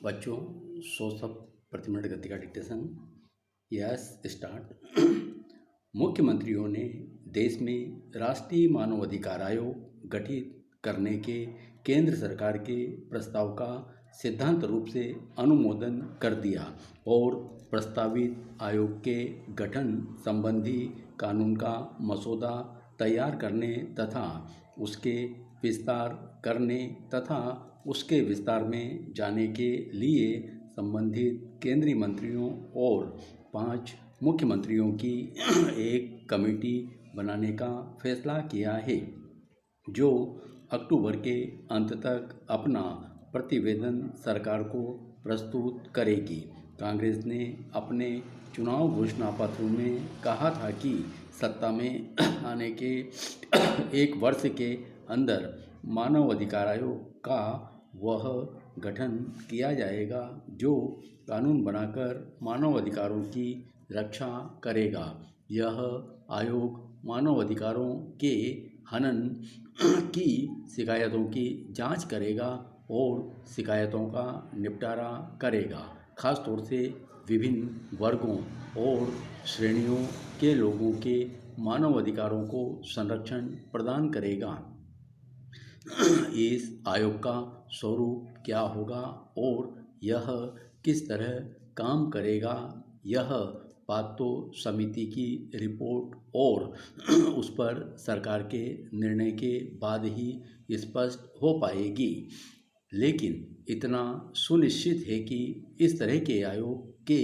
बच्चों 100 शब्द प्रति मिनट गति का डिक्टेशन। Yes start. मुख्यमंत्रियों ने देश में राष्ट्रीय मानवाधिकार आयोग गठित करने के केंद्र सरकार के प्रस्ताव का सिद्धांत रूप से अनुमोदन कर दिया और प्रस्तावित आयोग के गठन संबंधी कानून का मसौदा तैयार करने तथा उसके विस्तार करने तथा उसके विस्तार में जाने के लिए संबंधित केंद्रीय मंत्रियों और 5 मुख्यमंत्रियों की एक कमेटी बनाने का फैसला किया है, जो अक्टूबर के अंत तक अपना प्रतिवेदन सरकार को प्रस्तुत करेगी। कांग्रेस ने अपने चुनाव घोषणा पत्र में कहा था कि सत्ता में आने के 1 वर्ष के अंदर मानव अधिकार आयोग का वह गठन किया जाएगा जो कानून बनाकर मानव अधिकारों की रक्षा करेगा। यह आयोग मानव अधिकारों के हनन की शिकायतों की जांच करेगा और शिकायतों का निपटारा करेगा, खासतौर से विभिन्न वर्गों और श्रेणियों के लोगों के मानव अधिकारों को संरक्षण प्रदान करेगा। इस आयोग का स्वरूप क्या होगा और यह किस तरह काम करेगा, यह बात तो समिति की रिपोर्ट और उस पर सरकार के निर्णय के बाद ही स्पष्ट हो पाएगी। लेकिन इतना सुनिश्चित है कि इस तरह के आयोग के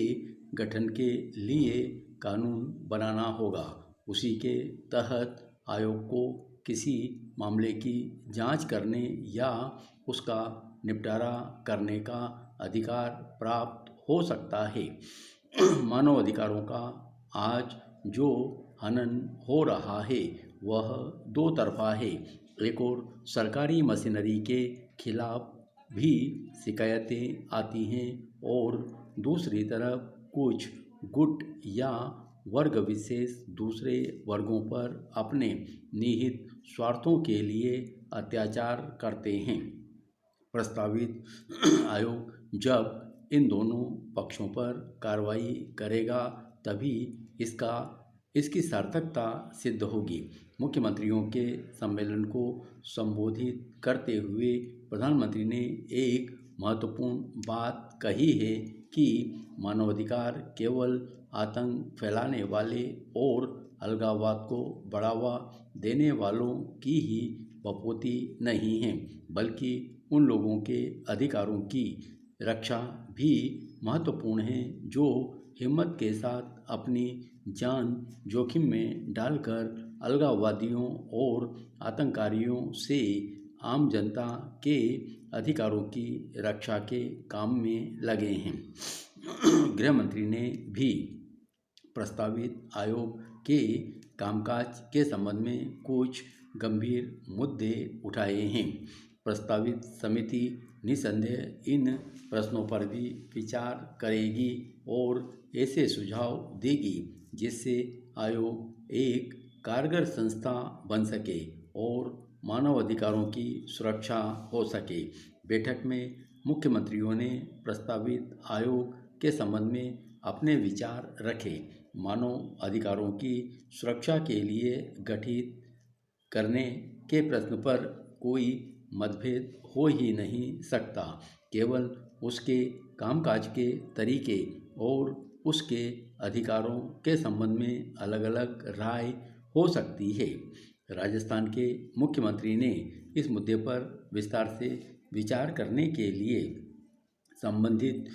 गठन के लिए कानून बनाना होगा। उसी के तहत आयोग को किसी मामले की जांच करने या उसका निपटारा करने का अधिकार प्राप्त हो सकता है। मानव अधिकारों का आज जो हनन हो रहा है वह 2 तरफा है। एक और सरकारी मशीनरी के खिलाफ भी शिकायतें आती हैं और दूसरी तरफ कुछ गुट या वर्ग विशेष दूसरे वर्गों पर अपने निहित स्वार्थों के लिए अत्याचार करते हैं। प्रस्तावित आयोग जब इन दोनों पक्षों पर कार्रवाई करेगा तभी इसकी सार्थकता सिद्ध होगी। मुख्यमंत्रियों के सम्मेलन को संबोधित करते हुए प्रधानमंत्री ने एक महत्वपूर्ण बात कही है कि मानवाधिकार केवल आतंक फैलाने वाले और अलगाववाद को बढ़ावा देने वालों की ही बपौती नहीं है, बल्कि उन लोगों के अधिकारों की रक्षा भी महत्वपूर्ण है जो हिम्मत के साथ अपनी जान जोखिम में डालकर अलगाववादियों और आतंककारियों से आम जनता के अधिकारों की रक्षा के काम में लगे हैं। गृह मंत्री ने भी प्रस्तावित आयोग के कामकाज के संबंध में कुछ गंभीर मुद्दे उठाए हैं। प्रस्तावित समिति निसंदेह इन प्रश्नों पर भी विचार करेगी और ऐसे सुझाव देगी जिससे आयोग एक कारगर संस्था बन सके और मानव अधिकारों की सुरक्षा हो सके। बैठक में मुख्यमंत्रियों ने प्रस्तावित आयोग के संबंध में अपने विचार रखे। मानव अधिकारों की सुरक्षा के लिए गठित करने के प्रश्न पर कोई मतभेद हो ही नहीं सकता। केवल उसके कामकाज के तरीके और उसके अधिकारों के संबंध में अलग अलग राय हो सकती है। राजस्थान के मुख्यमंत्री ने इस मुद्दे पर विस्तार से विचार करने के लिए संबंधित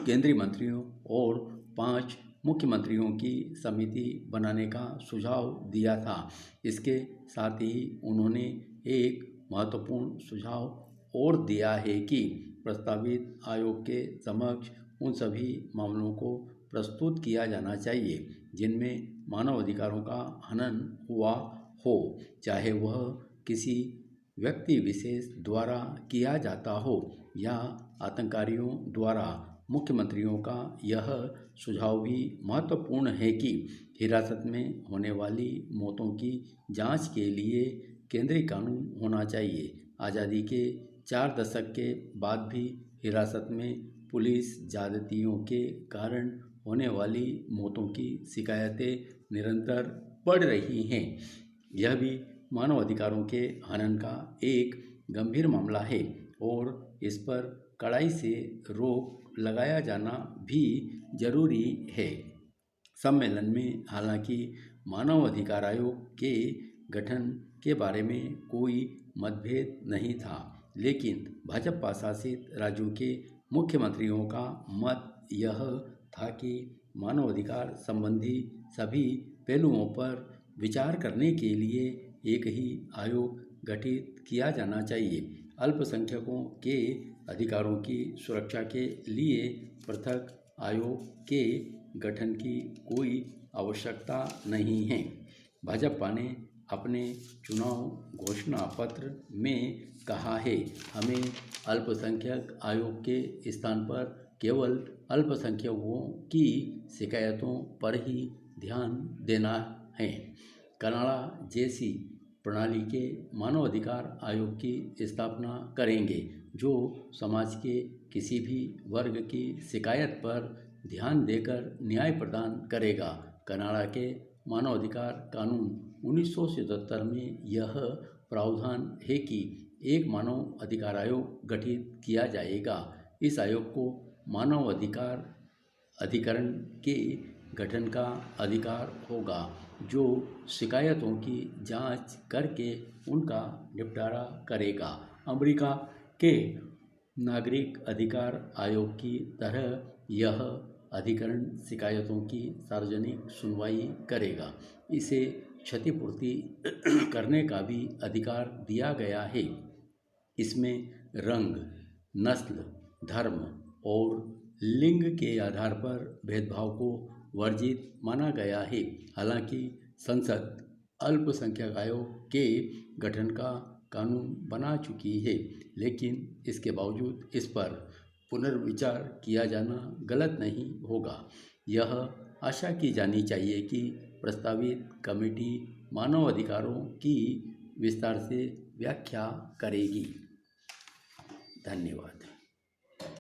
केंद्रीय मंत्रियों और 5 मुख्यमंत्रियों की समिति बनाने का सुझाव दिया था। इसके साथ ही उन्होंने एक महत्वपूर्ण सुझाव और दिया है कि प्रस्तावित आयोग के समक्ष उन सभी मामलों को प्रस्तुत किया जाना चाहिए जिनमें मानव अधिकारों का हनन हुआ हो, चाहे वह किसी व्यक्ति विशेष द्वारा किया जाता हो या आतंककारियों द्वारा। मुख्यमंत्रियों का यह सुझाव भी महत्वपूर्ण है कि हिरासत में होने वाली मौतों की जांच के लिए केंद्रीय कानून होना चाहिए। आज़ादी के 4 दशक के बाद भी हिरासत में पुलिस ज्यादतियों के कारण होने वाली मौतों की शिकायतें निरंतर बढ़ रही हैं। यह भी मानव अधिकारों के हनन का एक गंभीर मामला है और इस पर कड़ाई से रोक लगाया जाना भी जरूरी है। सम्मेलन में हालांकि मानव अधिकार आयोग के गठन के बारे में कोई मतभेद नहीं था, लेकिन भाजपा शासित राज्यों के मुख्यमंत्रियों का मत यह था कि मानव अधिकार संबंधी सभी पहलुओं पर विचार करने के लिए एक ही आयोग गठित किया जाना चाहिए। अल्पसंख्यकों के अधिकारों की सुरक्षा के लिए पृथक आयोग के गठन की कोई आवश्यकता नहीं है। भाजपा ने अपने चुनाव घोषणा पत्र में कहा है, हमें अल्पसंख्यक आयोग के स्थान पर केवल अल्पसंख्यकों की शिकायतों पर ही ध्यान देना है। कनाडा जैसी प्रणाली के मानवाधिकार आयोग की स्थापना करेंगे जो समाज के किसी भी वर्ग की शिकायत पर ध्यान देकर न्याय प्रदान करेगा। कनाडा के मानवाधिकार कानून 1977 में यह प्रावधान है कि एक मानव अधिकार आयोग गठित किया जाएगा। इस आयोग को मानव अधिकार अधिकरण के गठन का अधिकार होगा जो शिकायतों की जांच करके उनका निपटारा करेगा। अमेरिका के नागरिक अधिकार आयोग की तरह यह अधिकरण शिकायतों की सार्वजनिक सुनवाई करेगा। इसे क्षतिपूर्ति करने का भी अधिकार दिया गया है। इसमें रंग, नस्ल, धर्म और लिंग के आधार पर भेदभाव को वर्जित माना गया है। हालांकि संसद अल्पसंख्यक आयोग के गठन का कानून बना चुकी है, लेकिन इसके बावजूद इस पर पुनर्विचार किया जाना गलत नहीं होगा। यह आशा की जानी चाहिए कि प्रस्तावित कमेटी मानव अधिकारों की विस्तार से व्याख्या करेगी। धन्यवाद।